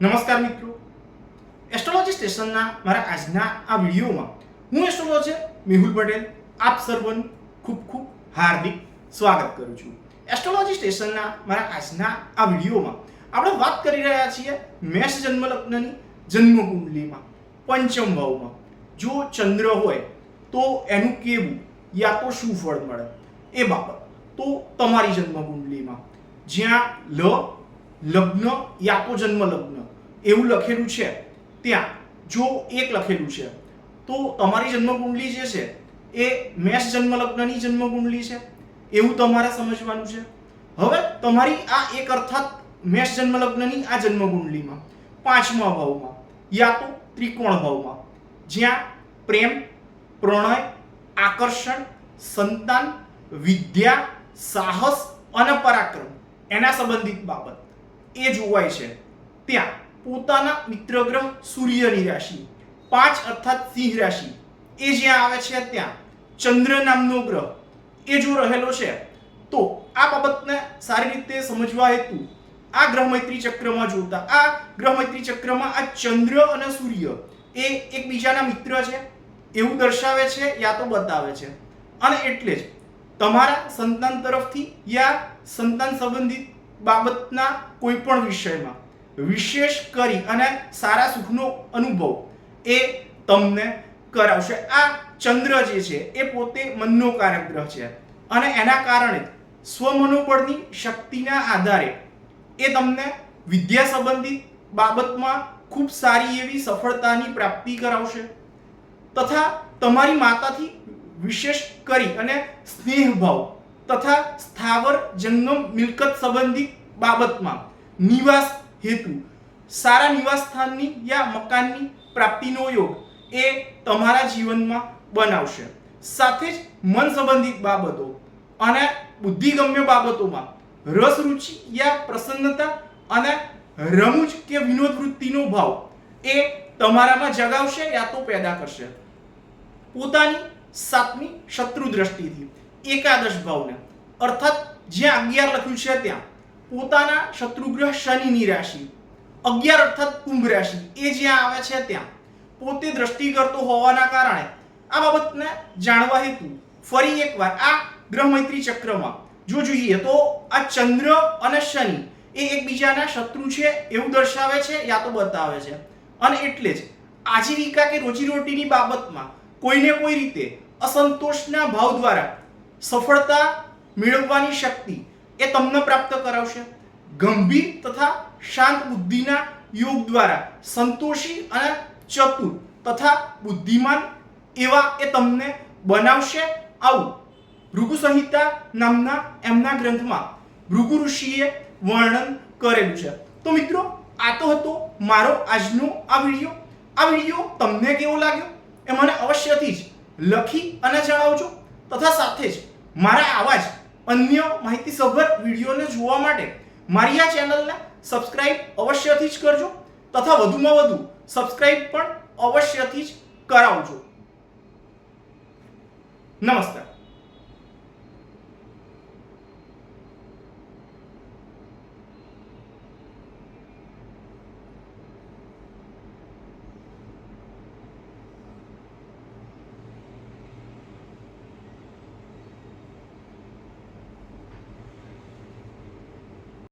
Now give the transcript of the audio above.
નમસ્કાર મિત્રો, એસ્ટ્રોલોજી સ્ટેશનના મારા આજના આ વિડીયોમાં હું એસ્ટ્રોલોજર મેહુલ પટેલ આપ સર્વનું ખૂબ ખૂબ હાર્દિક સ્વાગત કરું છું। એસ્ટ્રોલોજી સ્ટેશનના મારા આજના આ વિડીયોમાં આપણે વાત કરી રહ્યા છીએ મેષ જન્મ લગ્નની જન્મ કુંડલીમાં પંચમ ભાવમાં જો ચંદ્ર હોય તો એનું કેવું યા તો શું ફળ મળે એ બાબત। તો તમારી જન્મ કુંડલીમાં જ્યાં લગ્ન યા તો જન્મ લગ્ન એવું લખેલું છે ત્યાં જો એક લખેલું છે તો તમારી જન્મ કુંડલી જે છે એ મેષ જન્મ લગ્નની જન્મ કુંડલી છે એવું તમારે સમજવાનું છે। હવે તમારી આ એક અર્થાત મેષ જન્મ લગ્નની આ જન્મ કુંડલીમાં પાંચમા ભાવમાં યા તો ત્રિકોણ ભાવમાં જ્યાં પ્રેમ, પ્રણય, આકર્ષણ, સંતાન, વિદ્યા, સાહસ અને પરાક્રમ એના સંબંધિત બાબત એ જોવાય છે ત્યાં પોતાના મિત્ર ગ્રહ સૂર્યની રાશિ 5 અર્થાત સિંહ રાશિ એ જ્યાં આવે છે ત્યાં ચંદ્ર નામનો ગ્રહ એ જો રહેલો છે તો આ બાબતને સારી રીતે સમજવા હેતુ આ ગ્રહ મૈત્રી ચક્રમાં જોતા આ ગ્રહ મૈત્રી ચક્રમાં આ ચંદ્ર અને સૂર્ય એ એકબીજાના મિત્ર છે એવું દર્શાવે છે યા તો બતાવે છે અને એટલે જ તમારા સંતાન તરફથી યા સંતાન સંબંધિત બાબતના કોઈ પણ વિષયમાં વિશેષ કરી અને સારા સુખનો અનુભવ એ તમને કરાવશે। આ ચંદ્ર જે છે એ પોતે મનનો કારક ગ્રહ છે અને એના કારણે સ્વમનોબળની શક્તિના આધારે એ તમને વિદ્યા સંબંધિત બાબતમાં ખૂબ સારી એવી સફળતાની પ્રાપ્તિ કરાવશે તથા તમારી માતાથી વિશેષ કરી અને સ્નેહ ભાવ તથા સ્થાવર જંગમ મિલકત સંબંધિત બાબતમાં નિવાસ હેતુ સારા નિવાસ સ્થાનની યા મકાનની પ્રાપ્તિનો યોગ એ તમારા જીવનમાં બનાવશે। સાથે જ મન સંબંધિત બાબતો અને બુદ્ધિગમ્ય બાબતોમાં રસ રુચિ યા પ્રસન્નતા અને રમૂજ કે વિનોદ વૃત્તિનો ભાવ એ તમારામાં જગાવશે યા તો પેદા કરશે। પોતાની સાતમી શત્રુ દ્રષ્ટિથી એકાદશ ભાવને અર્થાત જ્યાં 11 લખ્યું છે ત્યાં પોતાના શત્રુગ્રહ શનિની રાશિ 11 અર્થાત કુંભ રાશિ એ જ્યાં આવે છે ત્યાં પોતે દ્રષ્ટિ કરતો હોવાના કારણે આ બાબતને જાણવા હેતુ ફરી એકવાર આ ગ્રહ મૈત્રી ચક્રમાં જો જોઈએ તો આ ચંદ્ર અને શનિ એ એકબીજાના શત્રુ છે એવું દર્શાવે છે યા તો બતાવે છે અને એટલે જ આજીવિકા કે રોજીરોટીની બાબતમાં કોઈને કોઈ રીતે અસંતોષના ભાવ દ્વારા સફળતા મેળવવાની શક્તિ એ તમને પ્રાપ્ત કરાવશે। ગંભીર તથા શાંત બુદ્ધિના યોગ દ્વારા સંતોષી અને ચતુર તથા બુદ્ધિમાન એવા એ તમને બનાવશે। આવું ભૃગુ સંહિતા નામના એમના ગ્રંથમાં ભૃગુ ઋષિએ વર્ણન કરેલું છે। તો મિત્રો આ તો હતો મારો આજનો આ વિડીયો તમને કેવો લાગ્યો એ મને અવશ્યથી જ લખી અને જણાવજો તથા સાથે જ મારા આવા જ અન્ય માહિતીસભર વિડીયોને જોવા માટે મારી આ ચેનલને સબસ્ક્રાઇબ અવશ્યથી જ કરજો તથા વધુમાં વધુ સબસ્ક્રાઇબ પણ અવશ્યથી જ કરાવજો। નમસ્કાર।